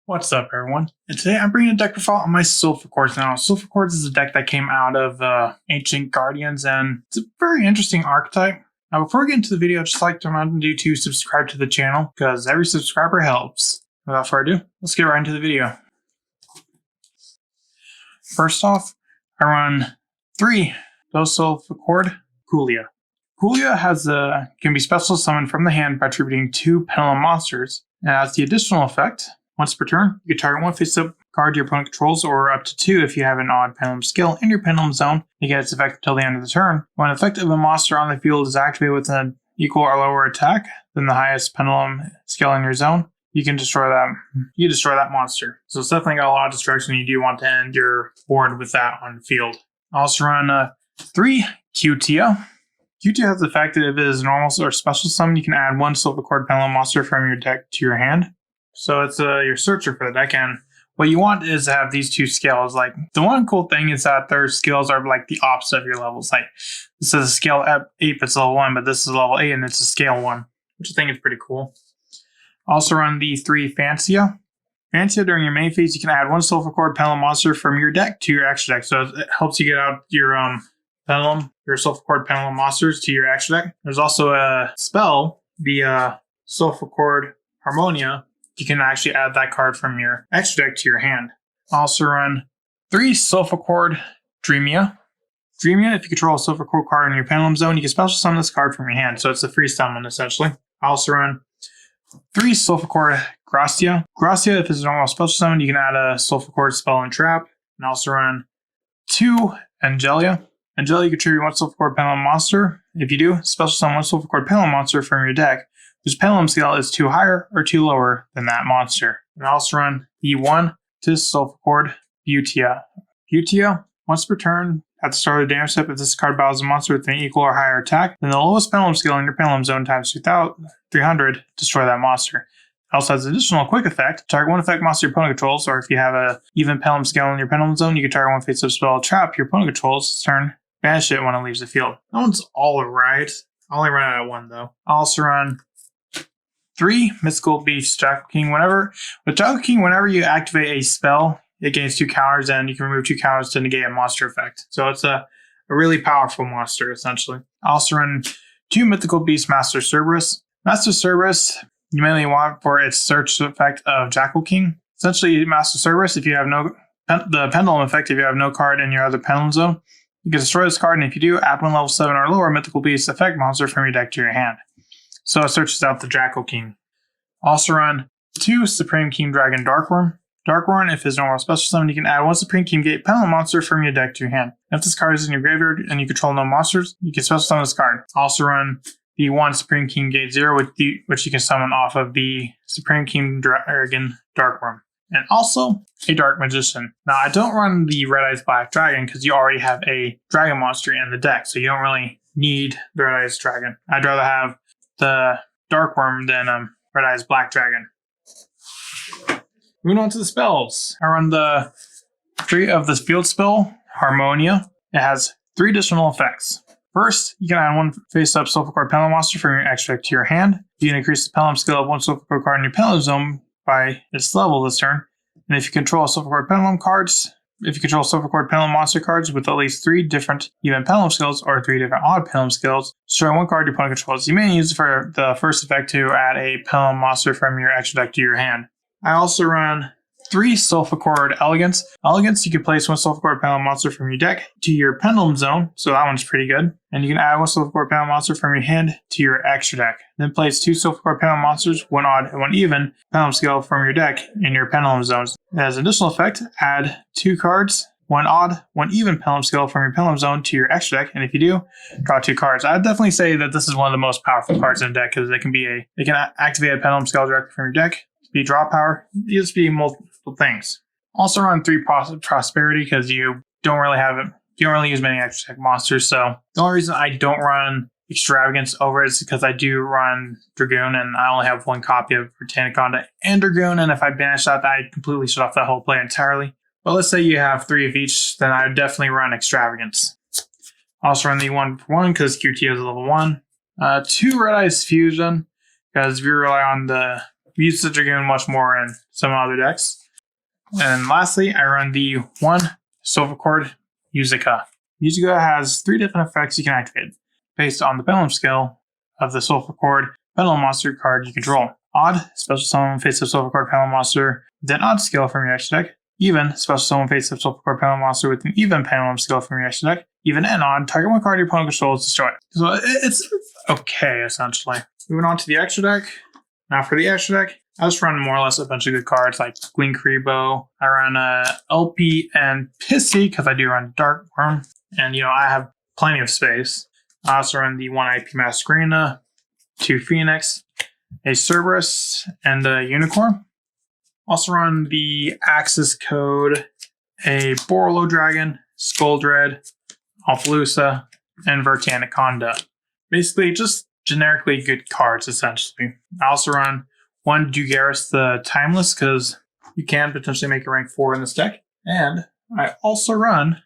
What's up, everyone? And today I'm bringing a deck profile on my Solfachords. Now, Solfachords is a deck that came out of Ancient Guardians, and it's a very interesting archetype. Now, before we get into the video, I'd just like to remind you to subscribe to the channel, because every subscriber helps. Without further ado, let's get right into the video. First off, I run 3 Solfachord Kulia. Kulia can be special summoned from the hand by attributing 2 pendulum monsters. And as the additional effect, once per turn, you can target 1 face-up card your opponent controls, or up to 2 if you have an odd pendulum skill in your pendulum zone. You get its effect until the end of the turn. When an effect of a monster on the field is activated with an equal or lower attack than the highest pendulum skill in your zone, you can destroy that. You destroy that monster. So it's definitely got a lot of destruction. You do want to end your board with that on the field. I also run 3 Cutia. Cutia has the effect that if it is normal or special summon, you can add 1 Solfachord pendulum monster from your deck to your hand. So it's your searcher for the deck, and what you want is to have these 2 skills. Like, the one cool thing is that their skills are like the opposite of your levels. Like, this is a scale 8, but it's level 1, but this is level 8 and it's a scale 1, which I think is pretty cool. Also run the 3 Fancia. Fancia, during your main phase, you can add 1 Solfachord pendulum monster from your deck to your extra deck. So it helps you get out your Solfachord pendulum monsters to your extra deck. There's also a spell, the Solfachord Harmonia. You can actually add that card from your extra deck to your hand. Also run 3 Solfachord Dreamia. Dreamia, if you control a Solfachord card in your pendulum zone, you can special summon this card from your hand. So it's a free summon, essentially. I also run 3 Solfachord Gracia. Gracia, if it's a normal special summon, you can add a Solfachord spell and trap. And also run 2 Angelia. Angelia, you can tribute 1 Solfachord pendulum monster. If you do, special summon 1 Solfachord pendulum monster from your deck whose pendulum skill is 2 higher or 2 lower than that monster. And I also run the 1 Solfachord Butia. Butia, once per turn, at the start of the damage step, if this card battles a monster with an equal or higher attack, then the lowest pendulum skill in your pendulum zone times 300, destroy that monster. It also has an additional quick effect. Target 1 effect monster your opponent controls, or if you have a even pendulum skill in your pendulum zone, you can target 1 face-up spell trap your opponent controls, turn, banish it when it leaves the field. That one's alright. I only run it at 1 though. I also run 3 Mystical Beast Jackal King. With Jackal King, whenever you activate a spell, it gains 2 counters, and you can remove 2 counters to negate a monster effect. So it's a really powerful monster, essentially. I also run 2 Mythical Beast Master Cerberus. Master Cerberus, you mainly want for its search effect of Jackal King. Essentially, Master Cerberus, if you have the pendulum effect, if you have no card in your other pendulum zone, you can destroy this card, and if you do, add 1 level 7 or lower Mythical Beast effect monster from your deck to your hand. So it searches out the Jackal King. Also run 2 Supreme King Dragon Darkworm. Darkworm, if it's normal special summon, you can add 1 Supreme King Gate pendulum monster from your deck to your hand. If this card is in your graveyard and you control no monsters, you can special summon this card. Also run the 1 Supreme King Gate 0, which you can summon off of the Supreme King Dragon Darkworm. And also a Dark Magician. Now, I don't run the Red Eyes Black Dragon because you already have a Dragon monster in the deck, so you don't really need the Red Eyes Dragon. I'd rather have the Darkworm than Red Eyes Black Dragon. Moving on to the spells. I run the 3 of the field spell, Harmonia. It has 3 additional effects. First, you can add 1 face-up Solfachord pendulum monster from your extra deck to your hand. You can increase the pendulum skill of 1 Solfachord card in your pendulum zone by its level this turn. And if you control Solfachord pendulum monster cards with at least 3 different even pendulum skills or 3 different odd pendulum skills, destroy 1 card your opponent controls. You may use it for the first effect to add a pendulum monster from your extra deck to your hand. I also run 3 Solfachord Elegance. Elegance, you can place 1 Solfachord pendulum monster from your deck to your pendulum zone, so that one's pretty good. And you can add 1 Solfachord pendulum monster from your hand to your extra deck. Then place 2 Solfachord pendulum monsters, 1 odd and 1 even pendulum skill from your deck in your pendulum zones. As an additional effect, add 2 cards, 1 odd, 1 even pendulum skill from your pendulum zone to your extra deck, and if you do, draw 2 cards. I'd definitely say that this is one of the most powerful cards in the deck because it can activate a pendulum skill directly from your deck. Be draw power, just be multiple things. Also run 3 Prosperity because you don't really use many extra deck monsters. So the only reason I don't run Extravagance over it is because I do run Dragoon, and I only have 1 copy of Britanniconda and Dragoon, and if I banish that, I completely shut off that whole play entirely. But let's say you have 3 of each, then I would definitely run Extravagance. Also run the 1/1 because QT is level 1. 2 Red Eyes Fusion because if you rely on the use the Dragoon much more in some other decks. And lastly, I run the 1 Solfachord Musica. Musica has 3 different effects you can activate based on the pendulum skill of the Solfachord pendulum monster card you control. Odd, special summon face of Solfachord pendulum monster with an odd skill from your extra deck. Even, special summon face of Solfachord pendulum monster with an even pendulum skill from your extra deck. Even and odd, target one card your opponent controls, destroy it. So it's okay, essentially. Moving on to the extra deck. Now for the extra deck, I just run more or less a bunch of good cards like Gwyn Kribo. I run LP and Pissy because I do run Dark Worm. And, I have plenty of space. I also run the 1 IP Masquerena, 2 Phoenix, a Cerberus, and a Unicorn. Also run the Axis Code, a Borlo Dragon, Scoldred, Alphalusa, and Vertanaconda. Basically, just generically good cards, essentially. I also run 1 Dugaris the Timeless, because you can potentially make a rank 4 in this deck. And I also run,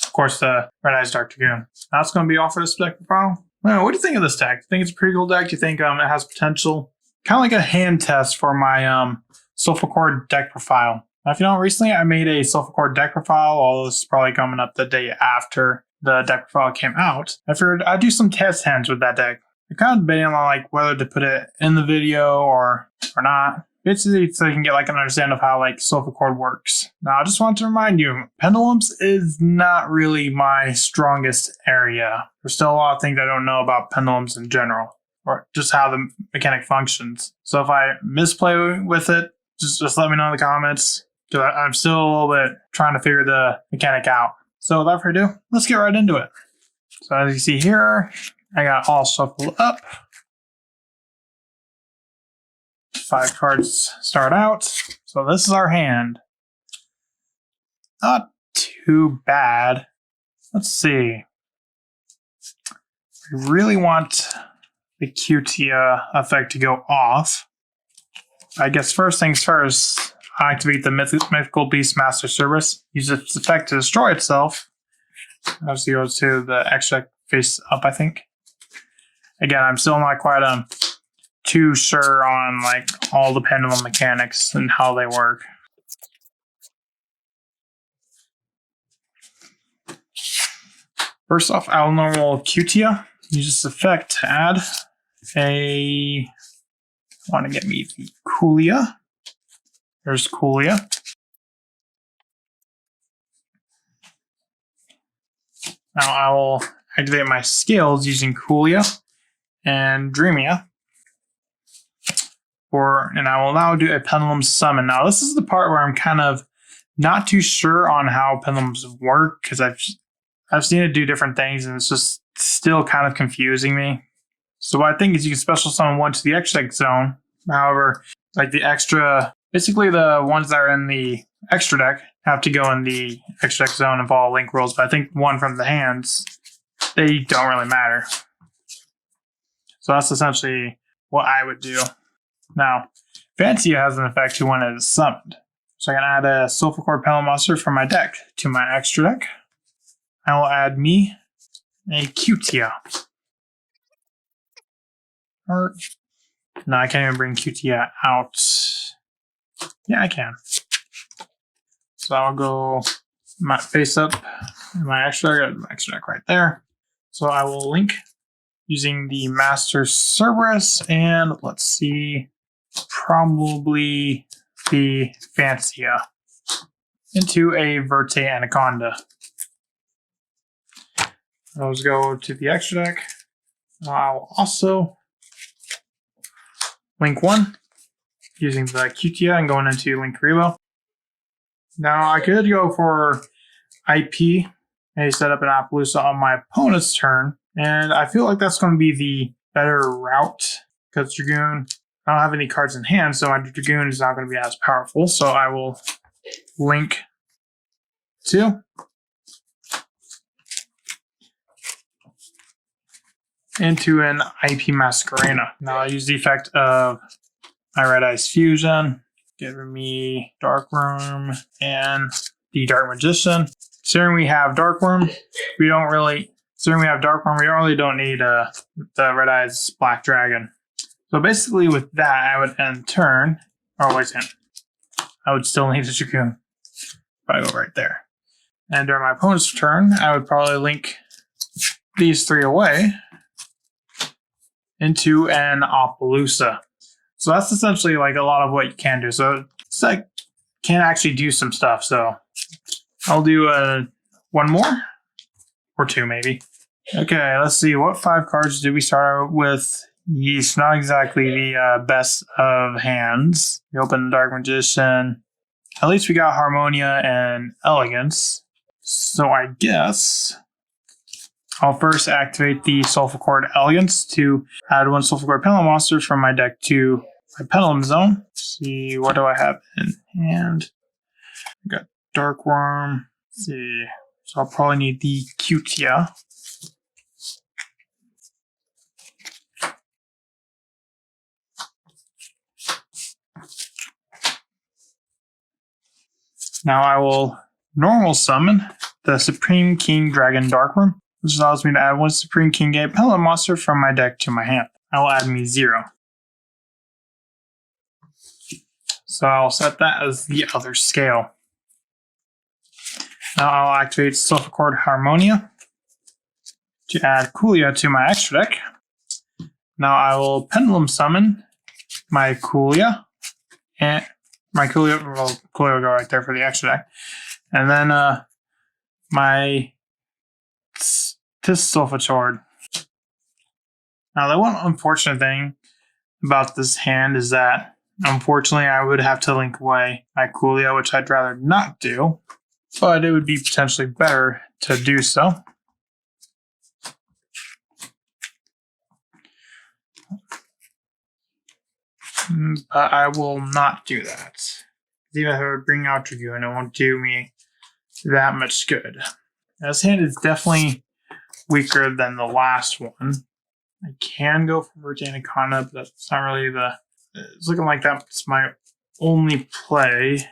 of course, the Red Eyes Dark Dragoon. That's going to be all for this deck profile. What do you think of this deck? Do you think it's a pretty cool deck? Do you think it has potential? Kind of like a hand test for my Solfachord deck profile. Now, if you know, recently I made a Solfachord deck profile, although this is probably coming up the day after the deck profile came out. I figured I'd do some test hands with that deck. I'm kind of debating on whether to put it in the video or not. Basically, so you can get an understanding of how Solfachord works. Now, I just want to remind you, pendulums is not really my strongest area. There's still a lot of things I don't know about pendulums in general, or just how the mechanic functions. So if I misplay with it, just let me know in the comments, because I'm still a little bit trying to figure the mechanic out. So without further ado, let's get right into it. So as you see here, I got all shuffled up. 5 cards start out. So this is our hand. Not too bad. Let's see. I really want the Cutia effect to go off. I guess first things first, I activate the Mythical Beastmaster Cerberus. Use its effect to destroy itself. Obviously goes to the extra face up, I think. Again, I'm still not quite too sure on all the pendulum mechanics and how they work. First off, I'll normal Cutia. Use this effect to add a... I want to get me the Coolia. There's Coolia. Now I will activate my skills using Coolia and Dreamia. And I will now do a Pendulum Summon. Now this is the part where I'm kind of not too sure on how pendulums work, because I've seen it do different things and it's just still kind of confusing me. So what I think is you can special summon 1 to the extra deck zone. However, the extra, basically the ones that are in the extra deck have to go in the extra deck zone and follow link rules, but I think 1 from the hands, they don't really matter. So that's essentially what I would do. Now, Fancia has an effect when it is summoned. So I can add a Solfachord Pendulum Monster from my deck to my extra deck. I will add me a Cutia. No, I can't even bring Cutia out. Yeah, I can. So I'll go my face up in my extra deck right there. So I will link using the Master Cerberus and let's see, probably the Fancia into a Verte Anaconda. Those go to the extra deck. I'll also link 1 using the Cutia and going into Link Rebo. Now I could go for IP and set up an Appaloosa on my opponent's turn, and I feel like that's going to be the better route because Dragoon, I don't have any cards in hand, so my Dragoon is not going to be as powerful. So I will link 2. Into an IP Masquerena. Now I use the effect of my Red Eyes Fusion, giving me Dark Worm and the Dark Magician. Considering we have Dark Worm, we really don't need the Red Eyes Black Dragon. So basically with that, I would end turn. Oh, wait a second. I would still need a Dragoon. If I go right there. And during my opponent's turn, I would probably link these 3 away into an Appaloosa. So that's essentially like a lot of what you can do. So it's like can actually do some stuff. So I'll do one more or 2 maybe. Okay, let's see. What 5 cards did we start with? Yeast, not exactly the best of hands. We opened Dark Magician. At least we got Harmonia and Elegance. So I guess I'll first activate the Solfachord Elegance to add 1 Solfachord Pendulum monster from my deck to my Pendulum Zone. Let's see, what do I have in hand? I got Dark Worm. Let's see, so I'll probably need the Cutia. Now I will normal summon the Supreme King Dragon Darkworm, which allows me to add 1 Supreme King Game Pendulum monster from my deck to my hand. I will add me 0. So I'll set that as the other scale. Now I'll activate Solfachord Harmonia to add Kulia to my extra deck. Now I will Pendulum Summon my Kulia and my Kulia will go right there for the extra deck. And then my Solfachord. Now the one unfortunate thing about this hand is that unfortunately I would have to link away my Kulia, which I'd rather not do. But it would be potentially better to do so. But I will not do that. Even if I would bring out Dragoon, it won't do me that much good. This hand is definitely weaker than the last one. I can go for Vertanaconda, but that's not really it's looking like that's my only play.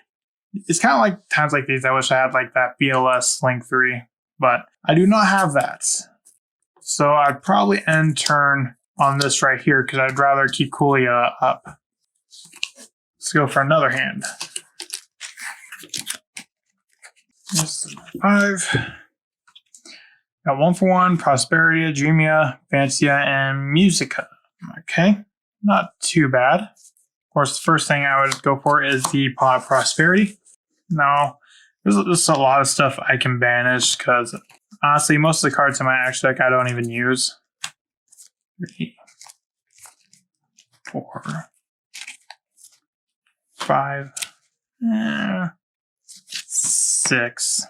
It's kind of like times like these, I wish I had like that BLS Link 3, but I do not have that. So I'd probably end turn on this right here because I'd rather keep Kulia up. Let's go for another hand. This is 5. Got 1-for-1, Prosperity, Dreamia, Fantasia, and Musica. Okay, not too bad. Of course, the first thing I would go for is the Pot Prosperity. Now, there's just a lot of stuff I can banish because honestly, most of the cards in my extra deck I don't even use. 3, 4, 5, 6.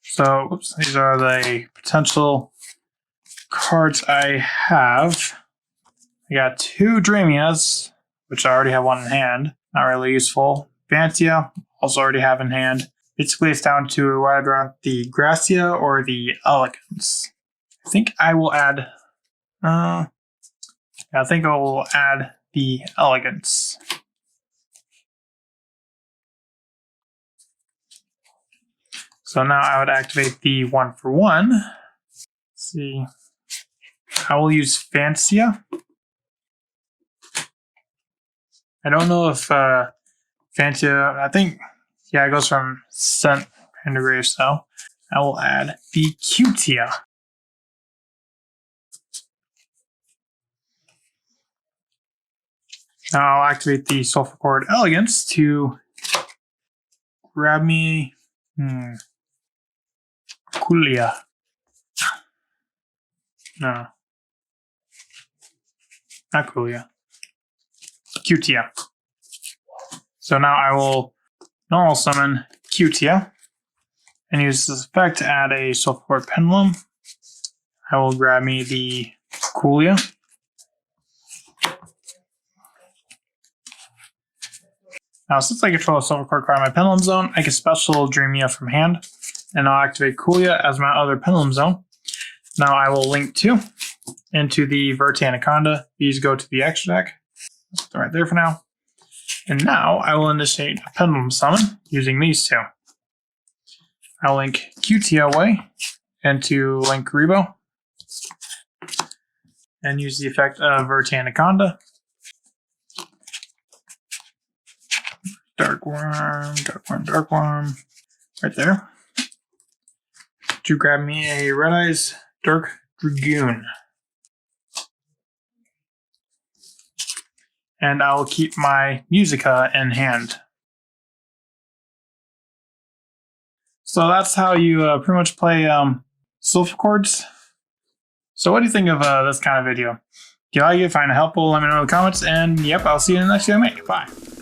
So, oops, these are the potential cards I have. I got 2 Dreamias, which I already have 1 in hand. Not really useful. Fantia, also already have in hand. Basically, it's down to either the Gracia or the Elegance. I think I will add... I think I will add the Elegance. So now I would activate the 1-for-1. Let's see. I will use Fantasia. I don't know if Fantasia, I think, yeah, it goes from Sent and Grave, so I will add the Cutia. Now I'll activate the Solfachord Elegance to grab me Kulia. No. Not Kulia. Cutia. So now I will normal summon Cutia and use this effect to add a Solfachord Pendulum. I will grab me the Kulia. Now, since I control a Solfachord card in my Pendulum Zone, I can special Dreamia from hand, and I'll activate Kulia as my other Pendulum Zone. Now I will link 2 into the Vertanaconda. These go to the extra deck. Let's put them right there for now. And now I will initiate a Pendulum Summon using these 2. I'll link Cutia away into Link Rebo and use the effect of Vertanaconda. Dark Worm, Dark Worm, Dark Worm, right there. To grab me a Red Eyes Dark Dragoon. And I'll keep my Musica in hand. So that's how you pretty much play Solfachords. So what do you think of this kind of video? If you like it, find it helpful, let me know in the comments, and yep, I'll see you in the next video I make. Bye.